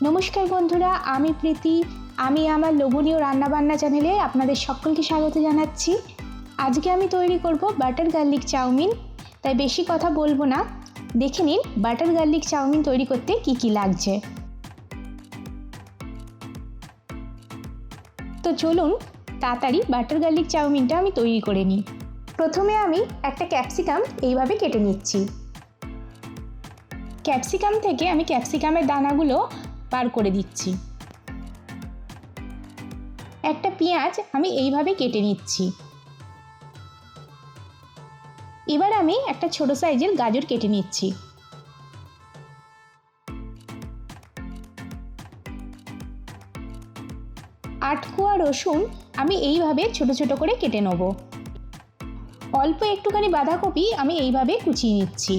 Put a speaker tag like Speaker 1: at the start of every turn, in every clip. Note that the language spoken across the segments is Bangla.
Speaker 1: নমস্কার বন্ধুরা, আমি প্রীতি। আমি আমার লোভনীয় রান্নাবান্না চ্যানেলে আপনাদের সকলকে স্বাগত জানাচ্ছি। আজকে আমি তৈরি করব বাটার গার্লিক চাউমিন। তাই বেশি কথা বলবো না, দেখে নিন বাটার গার্লিক চাউমিন তৈরি করতে কি কি লাগছে। তো চলুন তাড়াতাড়ি বাটার গার্লিক চাউমিনটা আমি তৈরি করে নিই। প্রথমে আমি একটা ক্যাপসিকাম এইভাবে কেটে নিচ্ছি। ক্যাপসিকাম থেকে আমি ক্যাপসিকামের দানাগুলো বার করে দিচ্ছি। একটা পেঁয়াজ আমি এইভাবে কেটে নিচ্ছি। এবার আমি একটা ছোট সাইজের গাজর কেটে নিচ্ছি। আট কোয়া রসুন আমি এইভাবে ছোট ছোট করে কেটে নেব। অল্প একটুখানি বাঁধাকপি আমি এইভাবে কুচিয়ে নিচ্ছি।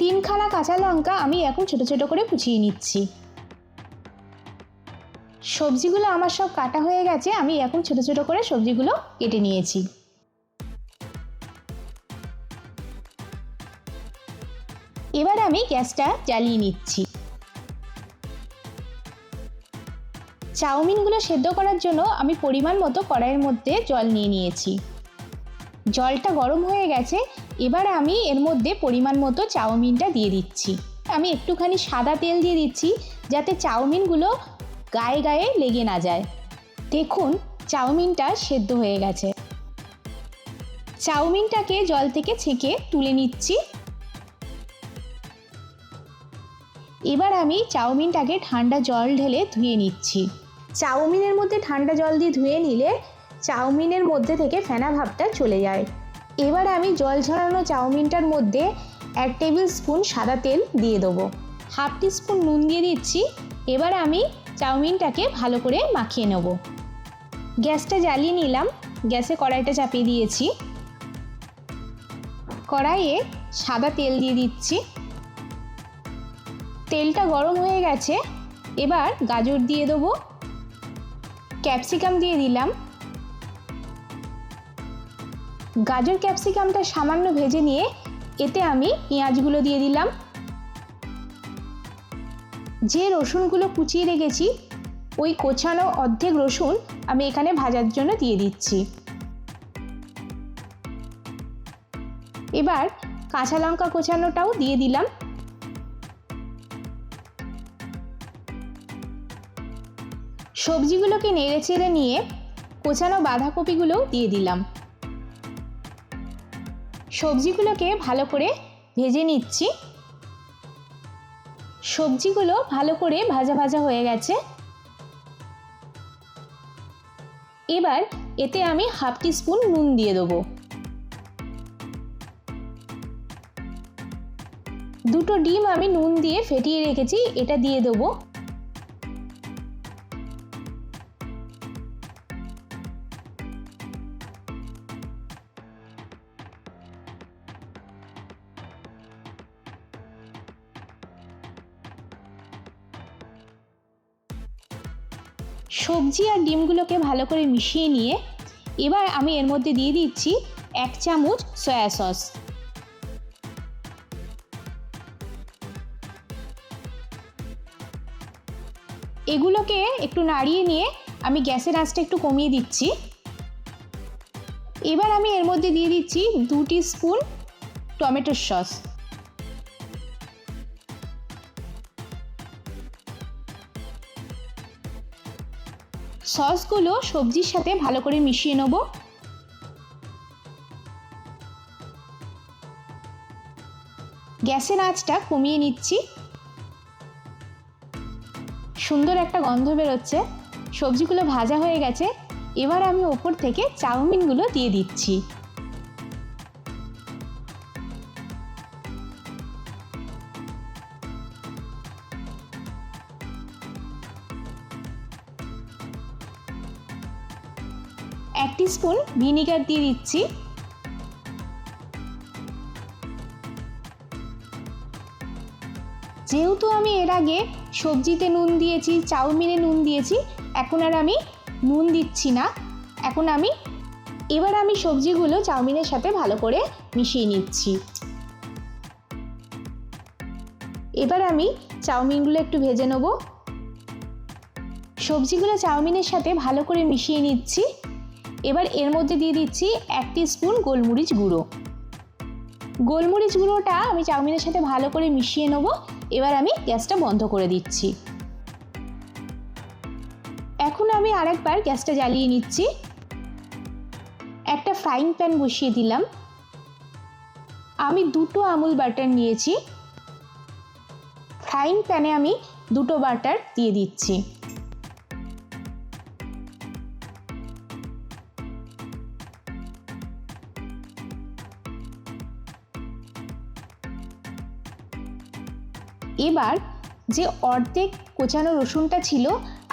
Speaker 1: 3 খানা কাঁচা লঙ্কা আমি এখন ছোট ছোট করে কুচিয়ে নিচ্ছি। সবজিগুলো আমার সব কাটা হয়ে গেছে, আমি এখন ছোট ছোট করে সবজিগুলো কেটে নিয়েছি। এবার আমি গ্যাসটা জ্বালিয়ে নিচ্ছি। চাউমিনগুলো সেদ্ধ করার জন্য আমি পরিমাণ মতো কড়াইয়ের মধ্যে জল নিয়ে নিয়েছি। জলটা গরম হয়ে গেছে, এবার আমি এর মধ্যে পরিমাণ মতো চাউমিনটা দিয়ে দিচ্ছি। আমি একটুখানি সাদা তেল দিয়ে দিচ্ছি যাতে চাউমিনগুলো গায়ে গায়ে লেগে না যায়। দেখুন চাউমিনটা সেদ্ধ হয়ে গেছে। চাউমিনটাকে জল থেকে ছেঁকে তুলে নিচ্ছি। এবার আমি চাউমিনটাকে ঠান্ডা জল ঢেলে ধুয়ে নিচ্ছি। চাউমিনের মধ্যে ঠান্ডা জল দিয়ে ধুয়ে নিলে চাউমিনের মধ্যে থেকে ফেনা ভাবটা চলে যায়। এবার আমি জল ঝরানো চাউমিনটার মধ্যে 1 টেবিল স্পুন সাদা তেল দিয়ে দেবো। হাফ টিস্পুন নুন দিয়ে দিচ্ছি। এবার আমি চাউমিনটাকে ভালো করে মাখিয়ে নেব। গ্যাসটা জ্বালিয়ে নিলাম, গ্যাসে কড়াইটা চাপিয়ে দিয়েছি। কড়াইয়ে সাদা তেল দিয়ে দিচ্ছি। তেলটা গরম হয়ে গেছে, এবার গাজর দিয়ে দেবো, ক্যাপসিকাম দিয়ে দিলাম। গাজর ক্যাপসিকামটা সামান্য ভেজে নিয়ে এতে আমি পেঁয়াজগুলো দিয়ে দিলাম। যে রসুনগুলো কুচিয়ে রেখেছি ওই কোচানো অর্ধেক রসুন আমি এখানে ভাজার জন্য দিয়ে দিচ্ছি। এবার কাঁচা লঙ্কা কোচানোটাও দিয়ে দিলাম। সবজিগুলোকে নেড়ে চেড়ে নিয়ে কোচানো বাঁধাকপিগুলোও দিয়ে দিলাম। সবজিগুলোকে ভালো করে ভেজে নিচ্ছি। সবজিগুলো ভালো করে ভাজা ভাজা হয়ে গেছে। এবার এতে আমি হাফ টিস্পুন নুন দিয়ে দেবো। 2টো ডিম আমি নুন দিয়ে ফেটিয়ে রেখেছি, এটা দিয়ে দেবো। সবজি আর ডিমগুলোকে ভালো করে মিশিয়ে নিয়ে এবার আমি এর মধ্যে দিয়ে দিচ্ছি 1 চামচ সয়া সস। এগুলোকে একটু নাড়িয়ে নিয়ে আমি গ্যাসের আঁচটা একটু কমিয়ে দিচ্ছি। এবার আমি এর মধ্যে দিয়ে দিচ্ছি 2 টিস্পুন টমেটো সস। সসগুলো সবজির সাথে ভালো করে মিশিয়ে নেব। গ্যাসের আঁচটা কমিয়ে নিচ্ছি। সুন্দর একটা গন্ধ বেরোচ্ছে, সবজিগুলো ভাজা হয়ে গেছে। এবার আমি ওপর থেকে চাউমিনগুলো দিয়ে দিচ্ছি। এক টিস্পুন ভিনিগার দিয়ে দিচ্ছি। যেহেতু আমি এর আগে সবজিতে নুন দিয়েছি, চাউমিনে নুন দিয়েছি, এখন আর আমি নুন দিচ্ছি না। এবার আমি সবজিগুলো চাউমিনের সাথে ভালো করে মিশিয়ে নিচ্ছি। এবার আমি চাউমিনগুলো একটু ভেজে নেব। সবজিগুলো চাউমিনের সাথে ভালো করে মিশিয়ে নিচ্ছি। এবার এর মধ্যে দিয়ে দিচ্ছি 1 টিস্পুন গোলমরিচ গুঁড়ো। গোলমরিচ গুঁড়োটা আমি চাউমিনের সাথে ভালো করে মিশিয়ে নেব। এবার আমি গ্যাসটা বন্ধ করে দিচ্ছি। এখন আমি আরেকবার গ্যাসটা জ্বালিয়ে নিচ্ছি। একটা ফ্রাইং প্যান বসিয়ে দিলাম। আমি 2টো আমুল বাটার নিয়েছি। ফ্রাইং প্যানে আমি 2টো বাটার দিয়ে দিচ্ছি। এবার যে অর্ধেক কোচানো রসুনটা ছিল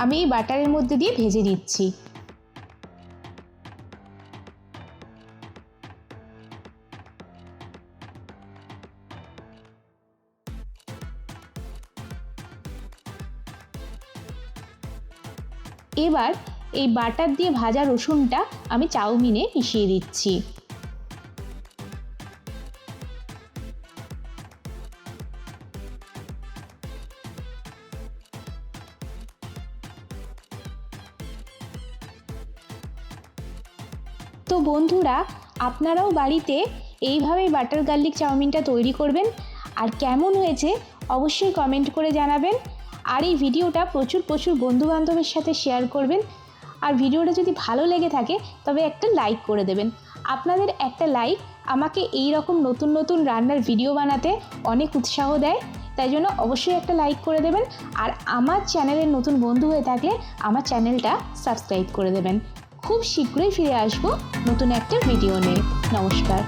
Speaker 1: আমি এই বাটারের মধ্যে দিয়ে ভেজে নিচ্ছি। এবার এই বাটার দিয়ে ভাজা রসুনটা আমি চাউমিনে মিশিয়ে দিচ্ছি। তো বন্ধুরা, আপনারাও বাড়িতে এইভাবেই বাটার গার্লিক চাউমিনটা তৈরি করবেন। আর কেমন হয়েছে অবশ্যই কমেন্ট করে জানাবেন। আর এই ভিডিওটা প্রচুর বন্ধুবান্ধবের সাথে শেয়ার করবেন। আর ভিডিওটা যদি ভালো লেগে থাকে তবে একটা লাইক করে দেবেন। আপনাদের একটা লাইক আমাকে এই রকম নতুন রান্নার ভিডিও বানাতে অনেক উৎসাহ দেয়। তাই জন্য অবশ্যই একটা লাইক করে দেবেন। আর আমার চ্যানেলের নতুন বন্ধু হয়ে থাকলে আমার চ্যানেলটা সাবস্ক্রাইব করে দেবেন। খুব শীঘ্রই ফিরে আসবো নতুন একটা ভিডিও নিয়ে। নমস্কার।